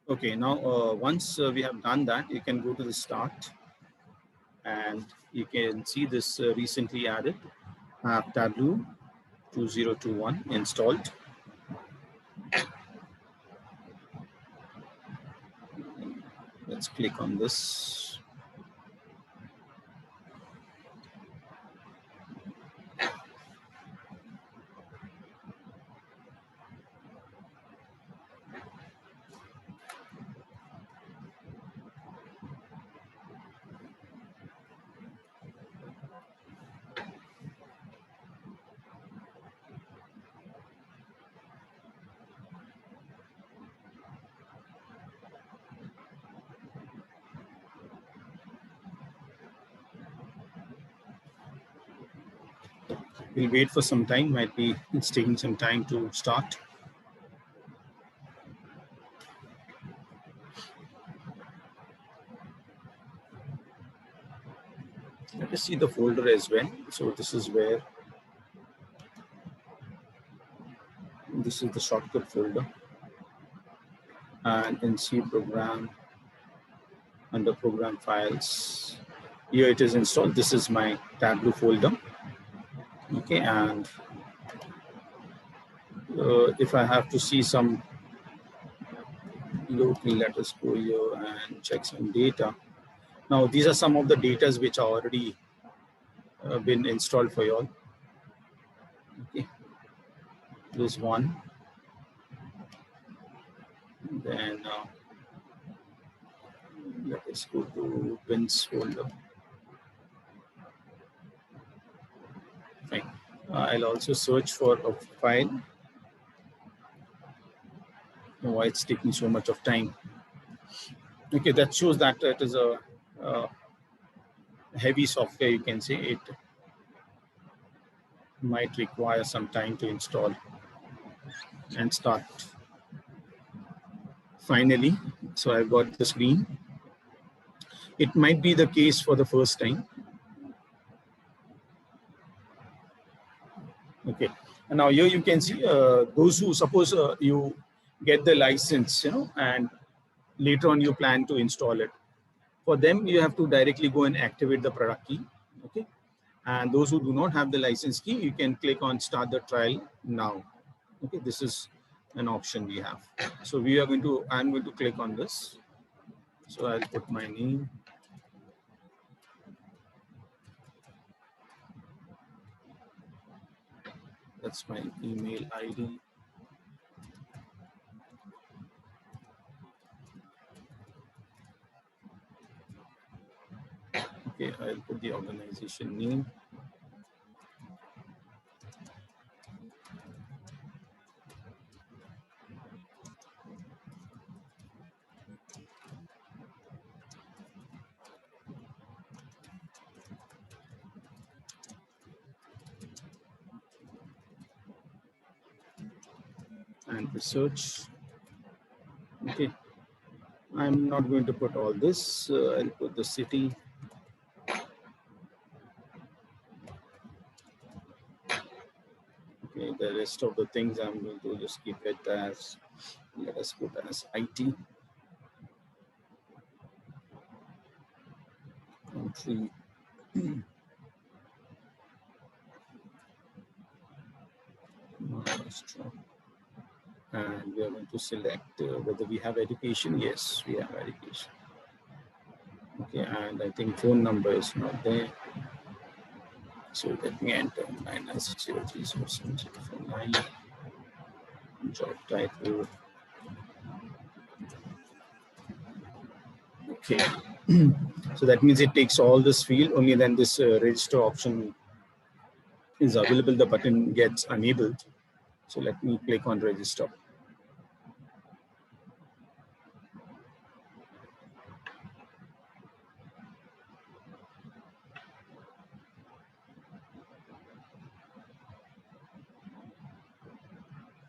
Okay, now once we have done that, you can go to the start and you can see this recently added app Tableau 2021 installed. Let's click on this. We'll wait for some time, might be it's taking some time to start. Let us see the folder as well. So this is where, this is the shortcut folder. And in C program, under program files, here it is installed. This is my Tableau folder. Okay, and if I have to see some local, let us go here and check some data. Now, these are some of the data which are already been installed for you all. Okay, this one. Then let us go to bins folder. Fine. I'll also search for a file. Why it's taking so much of time? Okay, that shows that it is a heavy software. You can say it might require some time to install and start. Finally, so I've got the screen. It might be the case for the first time. Okay, and now here you can see those who suppose you get the license, and later on you plan to install it. For them, you have to directly go and activate the product key. Okay, and those who do not have the license key, you can click on start the trial now. Okay, this is an option we have. So we are going to, I'm going to click on this. So I'll put my name. That's my email ID. Okay, I'll put the organization name. And research. Okay, I'm not going to put all this. I'll put the city. Okay, the rest of the things I'm going to just keep it as, let us put as IT. Country. Maharashtra. And we are going to select whether we have education. Yes, we have education. Okay, and I think phone number is not there. So let me enter 996030709. Job title. Okay. So that means it takes all this field, only then this register option is available, the button gets enabled. So let me click on register.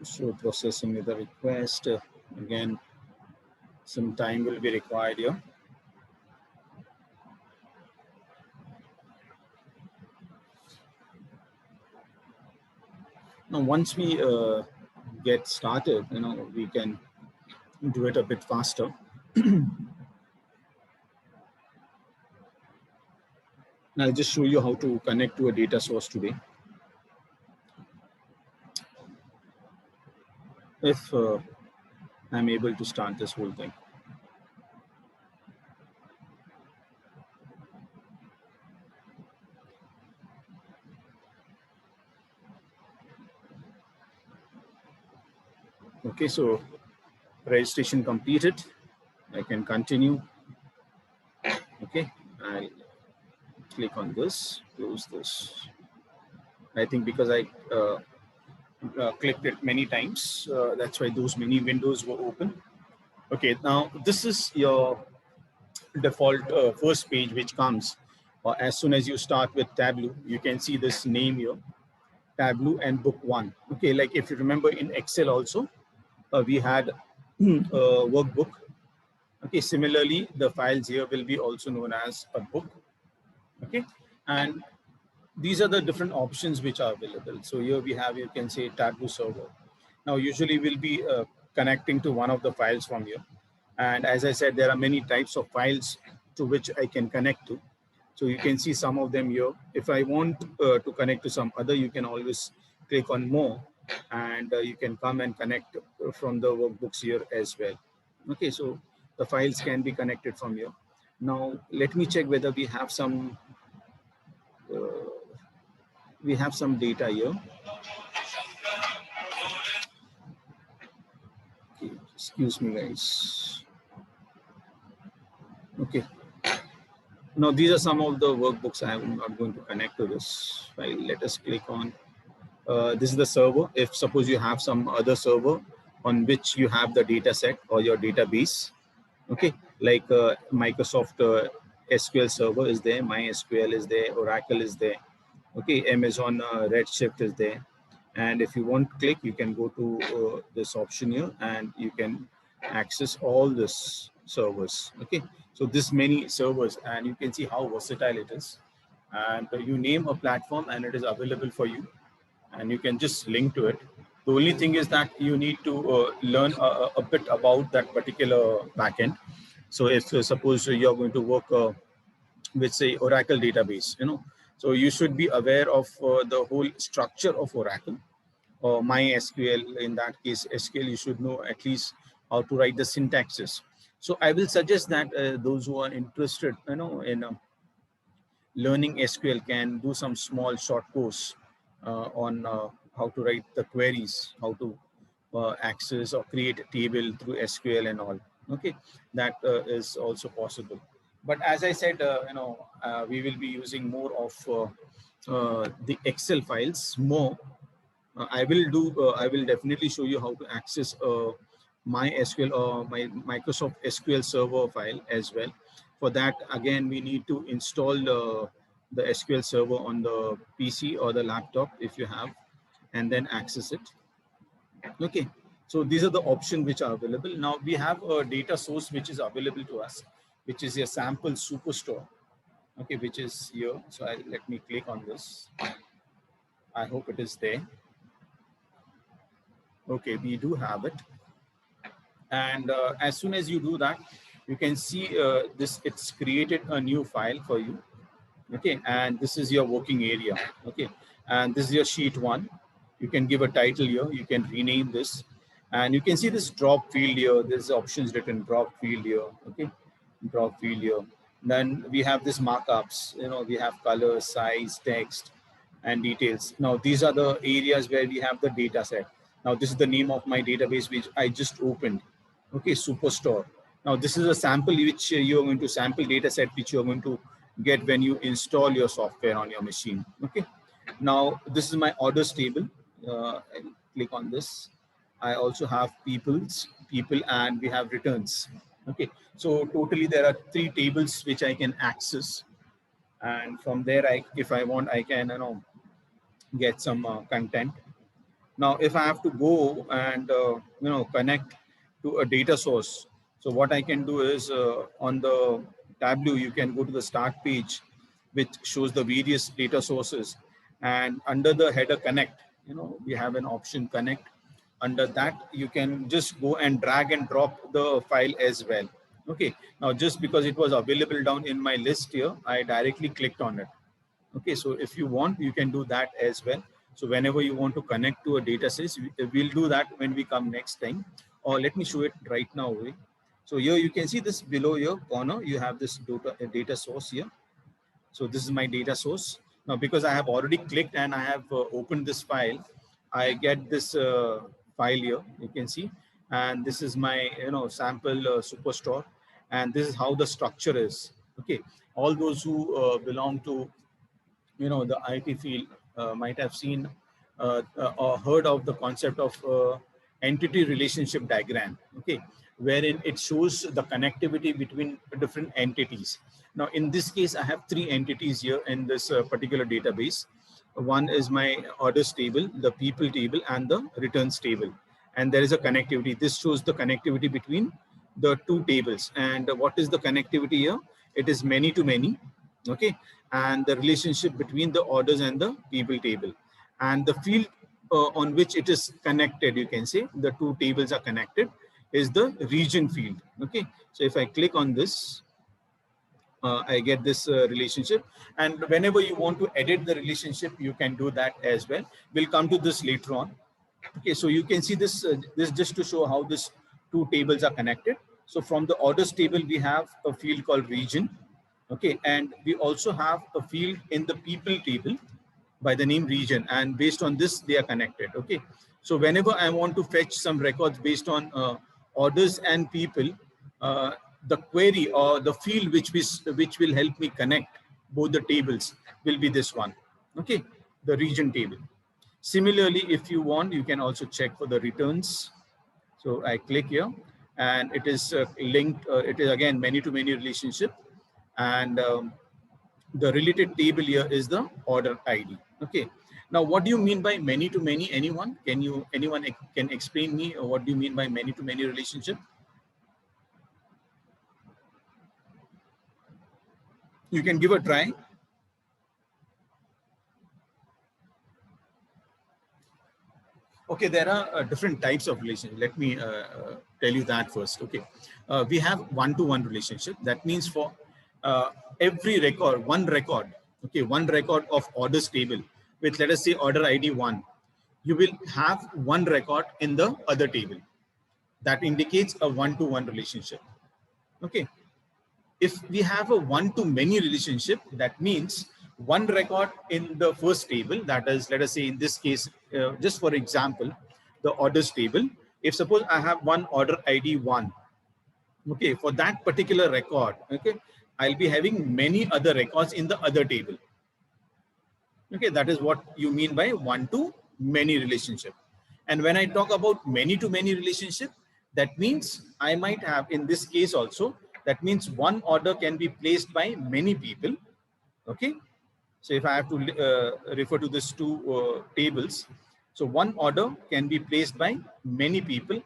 So processing the request, again, some time will be required here. Now, once we get started, we can do it a bit faster. I'll just show you how to connect to a data source today. If I'm able to start this whole thing. Okay, so registration completed. I can continue. Okay, I'll click on this, close this. I think because I clicked it many times, that's why those many windows were open. Okay, now this is your default first page which comes as soon as you start with Tableau. You can see this name here, Tableau and book one. Okay, like if you remember in Excel also, we had a workbook. Okay, similarly, the files here will be also known as a book. Okay, and these are the different options which are available. So here we have, you can say Tableau server. Now, usually we'll be connecting to one of the files from here. And as I said, there are many types of files to which I can connect to. So you can see some of them here. If I want to connect to some other, you can always click on more, and you can come and connect from the workbooks here as well. Okay, so the files can be connected from here. Now, let me check whether we have some data here. Okay, excuse me, guys. Okay. Now, these are some of the workbooks. I'm not going to connect to this file. Let us click on. This is the server. If suppose you have some other server on which you have the data set or your database, okay, like Microsoft SQL Server is there, MySQL is there, Oracle is there, okay, Amazon Redshift is there. And if you want to click, you can go to this option here and you can access all this servers. Okay, so this many servers, and you can see how versatile it is. And you name a platform and it is available for you, and you can just link to it. The only thing is that you need to learn a bit about that particular backend. So if suppose you're going to work with say Oracle database, so you should be aware of the whole structure of Oracle or MySQL. In that case, SQL, you should know at least how to write the syntaxes. So I will suggest that those who are interested, in learning SQL can do some small short course on how to write the queries, how to access or create a table through SQL and all. Okay, that is also possible. But as I said, we will be using more of the Excel files more. I will definitely show you how to access MySQL or my Microsoft SQL Server file as well. For that, again, we need to install the SQL Server on the PC or the laptop if you have, and then access it. Okay, so these are the options which are available. Now we have a data source which is available to us, which is a sample superstore. Okay, which is here. So let me click on this. I hope it is there. Okay, we do have it. And as soon as you do that, you can see this, it's created a new file for you. Okay, and this is your working area. Okay, and this is your sheet one. You can give a title here, you can rename this, and you can see this drop field here. There's options written drop field here. Okay, drop field here. Then we have this markups, we have color, size, text, and details. Now these are the areas where we have the data set. Now this is the name of my database which I just opened. Okay, Superstore. Now this is a sample which you're going to sample data set which you're going to get when you install your software on your machine. Okay, now this is my orders table. I'll click on this. I also have people, and we have returns. Okay, so totally there are 3 tables which I can access, and from there, if I want, I can get some content. Now, if I have to go and connect to a data source, so what I can do is on the Tableau, you can go to the start page, which shows the various data sources, and under the header connect, we have an option connect. Under that, you can just go and drag and drop the file as well. Okay, now just because it was available down in my list here, I directly clicked on it. Okay, so if you want, you can do that as well. So whenever you want to connect to a data set, we'll do that when we come next time. Or let me show it right now. So here you can see this below your corner, you have this data source here. So this is my data source. Now, because I have already clicked and I have opened this file, I get this file here, you can see. And this is my, sample superstore. And this is how the structure is. Okay. All those who belong to, the IT field might have seen or heard of the concept of entity relationship diagram, okay, wherein it shows the connectivity between different entities. Now, in this case, I have three entities here in this particular database. One is my orders table, the people table, and the returns table. And there is a connectivity. This shows the connectivity between the two tables. And what is the connectivity here? It is many to many, okay, and the relationship between the orders and the people table. And the field on which it is connected, you can say the two tables are connected, is the region field. Okay, so if I click on this, I get this relationship. And whenever you want to edit the relationship, you can do that as well. We'll come to this later on. Okay, so you can see this, this just to show how this two tables are connected. So from the orders table, we have a field called region. Okay, and we also have a field in the people table by the name region, and based on this they are connected. Okay, so whenever I want to fetch some records based on orders and people, the query or the field which will help me connect both the tables will be this one. Okay, the region table. Similarly, if you want, you can also check for the returns. So I click here and it is linked, it is again many to many relationship. And the related table here is the order ID. Okay. Now, what do you mean by many to many? Anyone can explain me what do you mean by many to many relationship? You can give a try. Okay, there are different types of relationships. Let me tell you that first. Okay, we have one-to-one relationship. That means for every record, one record, okay, one record of orders table with, let us say, order ID 1, you will have one record in the other table. That indicates a one-to-one relationship. Okay, if we have a one-to-many relationship, that means one record in the first table, that is, let us say in this case, just for example, the orders table. If suppose I have one order ID 1, okay, for that particular record, okay, I'll be having many other records in the other table. Okay, that is what you mean by one-to-many relationship. And when I talk about many-to-many relationship, that means I might have, in this case also, that means one order can be placed by many people. Okay, so if I have to refer to these two tables, so one order can be placed by many people,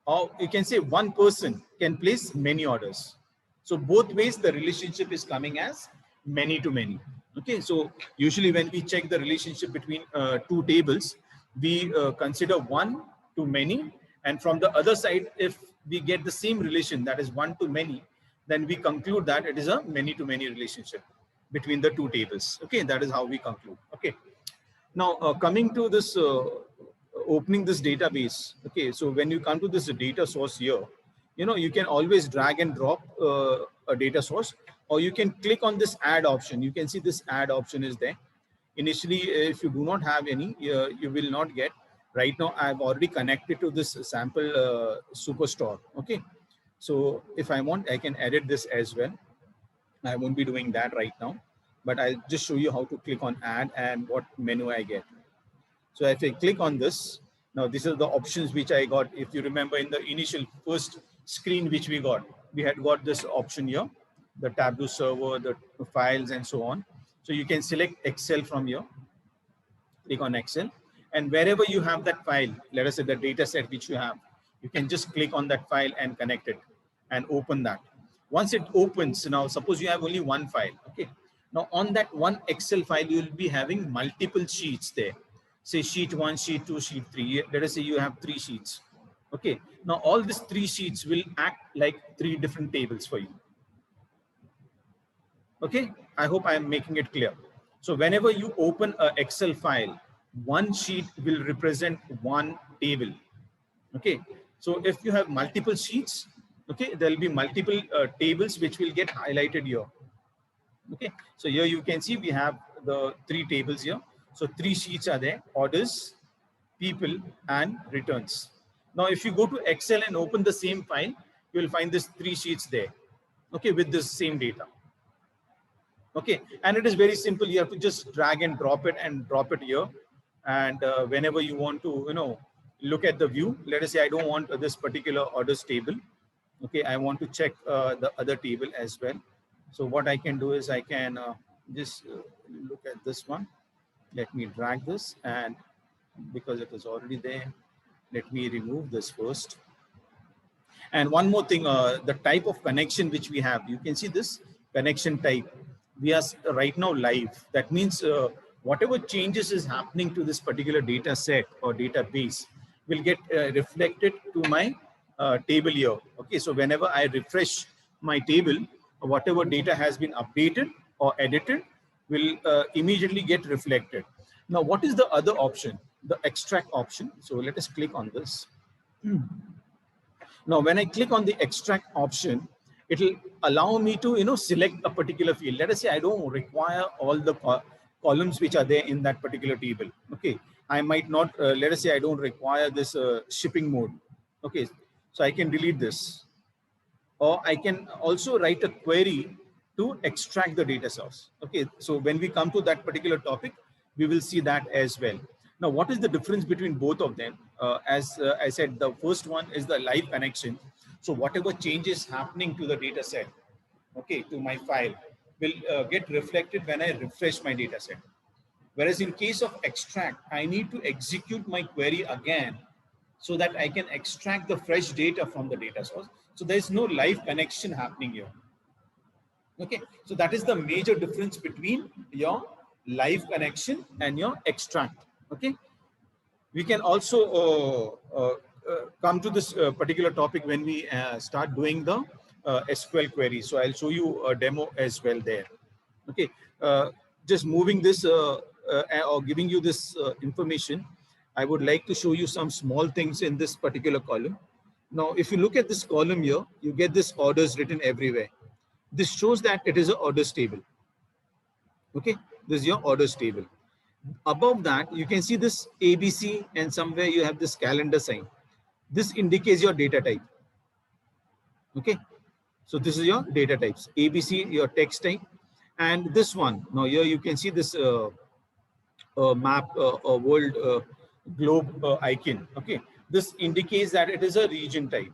or you can say one person can place many orders. So both ways the relationship is coming as many to many. Okay, so usually when we check the relationship between two tables, we consider one to many, and from the other side, if we get the same relation, that is one to many, then we conclude that it is a many to many relationship between the two tables. Okay, that is how we conclude. Okay, now coming to this opening this database. Okay, so when you come to this data source here, you can always drag and drop a data source, or you can click on this add option. You can see this add option is there. Initially, if you do not have any, you will not get. Right now, I've already connected to this sample superstore. Okay, so if I want, I can edit this as well. I won't be doing that right now, but I'll just show you how to click on add and what menu I get. So if I click on this, now this is the options which I got. If you remember in the initial first screen which we had got this option here, the Tableau server, the files and so on. So you can select Excel from here, click on Excel, and wherever you have that file, let us say the data set which you have, you can just click on that file and connect it and open that. Once it opens, now suppose you have only one file. Okay, now on that one Excel file, you will be having multiple sheets there. say sheet 1, sheet 2, sheet 3. Let us say you have 3 sheets. Okay. Now all these 3 sheets will act like 3 different tables for you. Okay. I hope I am making it clear. So whenever you open an Excel file, one sheet will represent one table. Okay. So if you have multiple sheets, okay, there will be multiple tables which will get highlighted here. Okay. So here you can see we have the 3 tables here. So 3 sheets are there: orders, people, and returns. Now, if you go to Excel and open the same file, you will find this 3 sheets there. Okay, with this same data. Okay, and it is very simple. You have to just drag and drop it here. And whenever you want to, look at the view, let us say I don't want this particular orders table. Okay, I want to check the other table as well. So what I can do is I can just look at this one. Let me drag this, and because it is already there, let me remove this first. And one more thing, the type of connection which we have, you can see this connection type. We are right now live. That means whatever changes is happening to this particular data set or database will get reflected to my table here. Okay, so whenever I refresh my table, whatever data has been updated or edited will immediately get reflected. Now, what is the other option? The extract option. So let us click on this. Now, when I click on the extract option, it will allow me to select a particular field. Let us say I don't require all the columns which are there in that particular table. Okay, I might not. Let us say I don't require this shipping mode. Okay, so I can delete this, or I can also write a query to extract the data source. Okay, so when we come to that particular topic, we will see that as well. Now, what is the difference between both of them? As I said, the first one is the live connection. So whatever changes happening to the data set, okay, to my file, will get reflected when I refresh my data set. Whereas in case of extract, I need to execute my query again so that I can extract the fresh data from the data source. So there is no live connection happening here. Okay, so that is the major difference between your live connection and your extract. Okay, we can also come to this particular topic when we start doing the SQL query. So I'll show you a demo as well there. Okay, just moving this or giving you this information, I would like to show you some small things in this particular column. Now, if you look at this column here, you get this orders written everywhere. This shows that it is an orders table. Okay, this is your orders table. Above that, you can see this ABC, and somewhere you have this calendar sign. This indicates your data type. Okay, so this is your data types. ABC, your text type, and this one. Now here you can see this map, world globe icon. Okay, this indicates that it is a region type.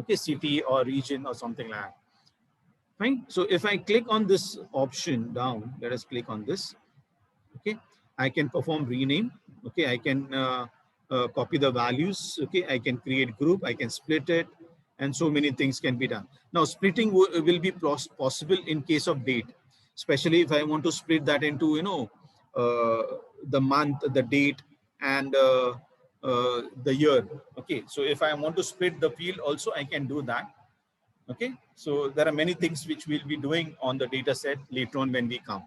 Okay, city or region or something like that. Fine. So if I click on this option down, let us click on this. Okay, I can perform rename. Okay, I can copy the values. Okay, I can create group, I can split it, and so many things can be done. Now, splitting will be possible in case of date, especially if I want to split that into the month, the date, and the year. Okay, so if I want to split the field also, I can do that. Okay, so there are many things which we'll be doing on the data set later on when we come.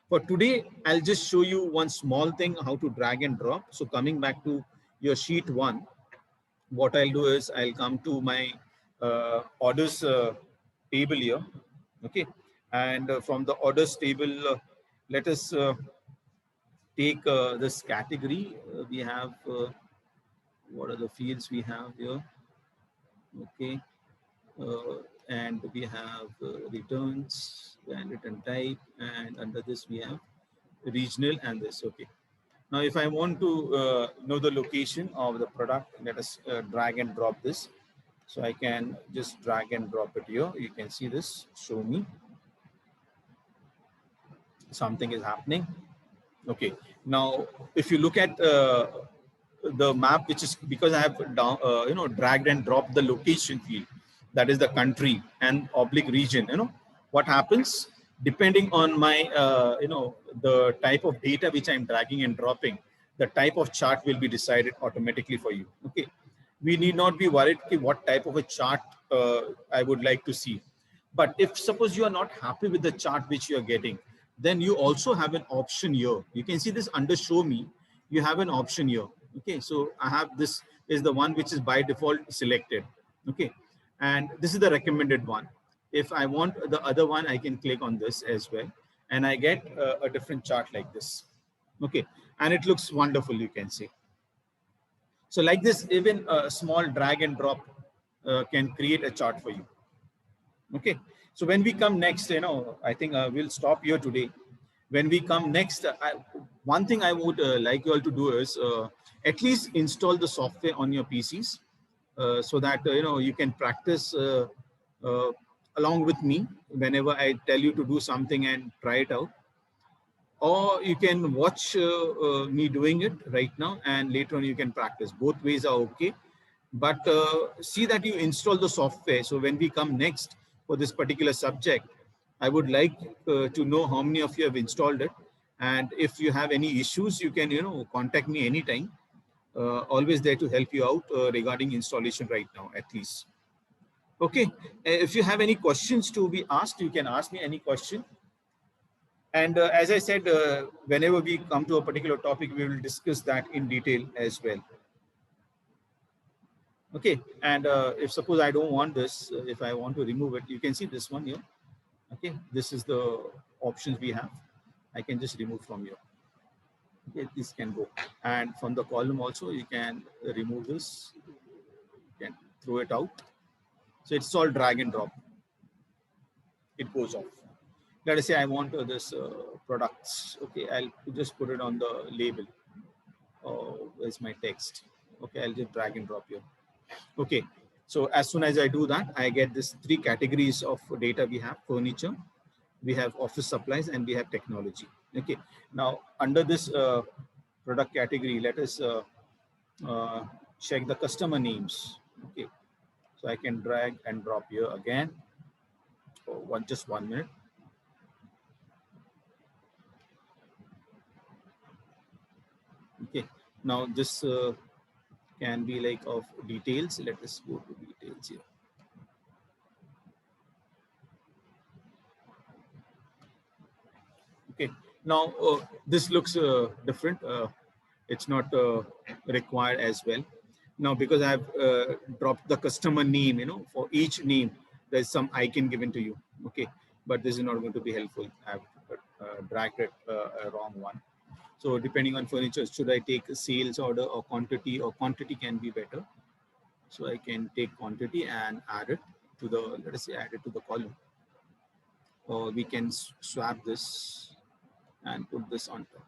For today, I'll just show you one small thing, how to drag and drop. So coming back to your sheet 1, what I'll do is I'll come to my orders table here. Okay, and from the orders table, let us take this category. We have, what are the fields we have here? Okay. And we have returns and return type, and under this we have regional and this. Okay, now if I want to know the location of the product, let us drag and drop this. So I can just drag and drop it here. You can see this, show me. Something is happening. Okay, now if you look at the map, which is because I have down, dragged and dropped the location field, that is the country and oblique region. What happens depending on my the type of data which I'm dragging and dropping, the type of chart will be decided automatically for you. Okay, we need not be worried what type of a chart I would like to see. But if suppose you are not happy with the chart which you are getting, then you also have an option here. You can see this under show me, you have an option here. Okay, so I have this is the one which is by default selected. Okay, and this is the recommended one. If I want the other one, I can click on this as well, and I get a different chart like this. Okay, and it looks wonderful, you can see. So like this, even a small drag and drop can create a chart for you. Okay, so when we come next, I think we'll stop here today. When we come next, one thing I would like you all to do is at least install the software on your PCs so that you can practice uh, along with me whenever I tell you to do something and try it out. Or you can watch me doing it right now, and later on you can practice. Both ways are okay. But see that you install the software. So when we come next for this particular subject, I would like to know how many of you have installed it. And if you have any issues, you can contact me anytime. Always there to help you out regarding installation right now, at least. Okay. If you have any questions to be asked, you can ask me any question. And as I said, whenever we come to a particular topic, we will discuss that in detail as well. Okay, and if suppose I don't want this, if I want to remove it, you can see this one here. Okay, this is the options we have. I can just remove from here. Okay, this can go. And from the column also, you can remove this. You can throw it out. So it's all drag and drop. It goes off. Let us say I want this products. Okay, I'll just put it on the label. Oh, where's my text? Okay, I'll just drag and drop here. Okay, so as soon as I do that, I get this 3 categories of data. We have furniture, we have office supplies, and we have technology. Okay, now under this product category, let us check the customer names. Okay, so I can drag and drop here again. Oh, just 1 minute. Okay, now this can be like of details. Let us go to details here. Okay, now this looks different. It's not required as well. Now, because I've dropped the customer name, for each name, there's some icon given to you. Okay, but this is not going to be helpful. I've dragged it a wrong one. So depending on furniture, should I take a sales order or quantity can be better. So I can take quantity and add it to the, let us say, add it to the column. Or we can swap this and put this on top.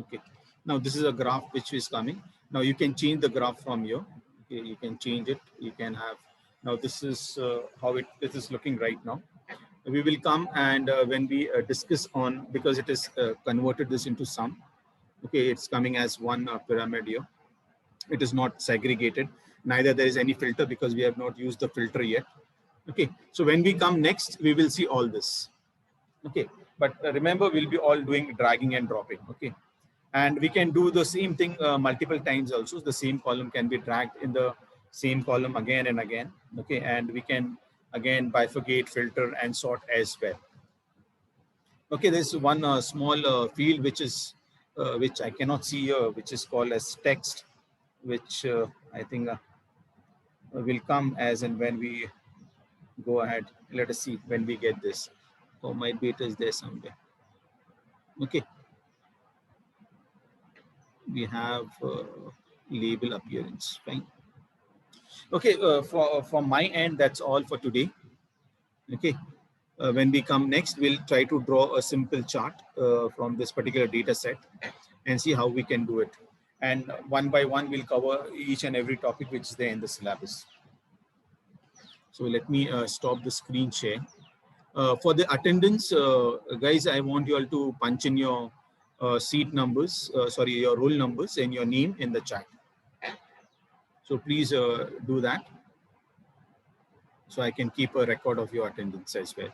Okay, now this is a graph which is coming. Now you can change the graph from here. Okay, you can change it. You can have, now this is how this is looking right now. We will come and when we discuss on, because it is converted this into sum. Okay, it's coming as one pyramid here. It is not segregated. Neither there is any filter because we have not used the filter yet. Okay, so when we come next, we will see all this. Okay, but remember, we'll be all doing dragging and dropping. Okay, and we can do the same thing multiple times also. The same column can be dragged in the same column again and again. Okay, and we can again bifurcate, filter, and sort as well. Okay, there's one small field which is which I cannot see here, which is called as text, which I think will come as and when we go ahead. Let us see when we get this. Or might be it is there somewhere. Okay. We have label appearance, fine. Okay, from my end, that's all for today. Okay, when we come next, we'll try to draw a simple chart from this particular data set and see how we can do it. And one by one, we'll cover each and every topic which is there in the syllabus. So let me stop the screen share. For the attendance, guys, I want you all to punch in your seat numbers, your roll numbers and your name in the chat. So please do that, so I can keep a record of your attendance as well.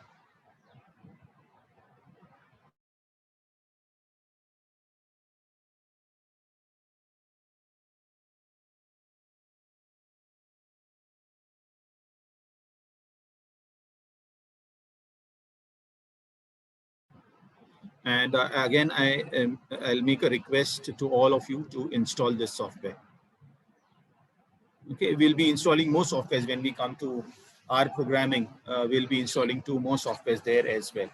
And again, I'll make a request to all of you to install this software. Okay, we'll be installing more softwares when we come to R programming. We'll be installing 2 more softwares there as well.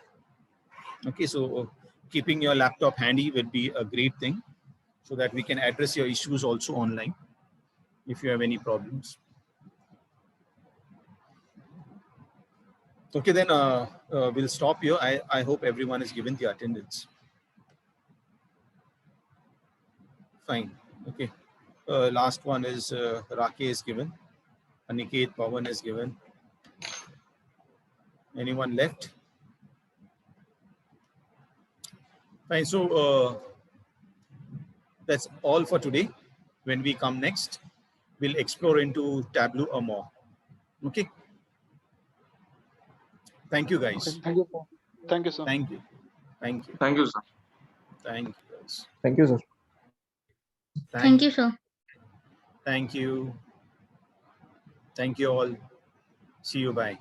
Okay, so keeping your laptop handy would be a great thing, so that we can address your issues also online if you have any problems. Okay, then we'll stop here. I hope everyone is given the attendance. Fine. Okay. Last one is Rakesh is given. Aniket, Pawan is given. Anyone left? Fine. So that's all for today. When we come next, we'll explore into Tableau or more. Okay. Thank you, guys. Okay, thank you, sir. Thank you, sir. Thank you. Thank you. Thank you, sir. Thank you, guys. Thank you, sir. Thank you, sir. Thank you. Thank you all. See you. Bye.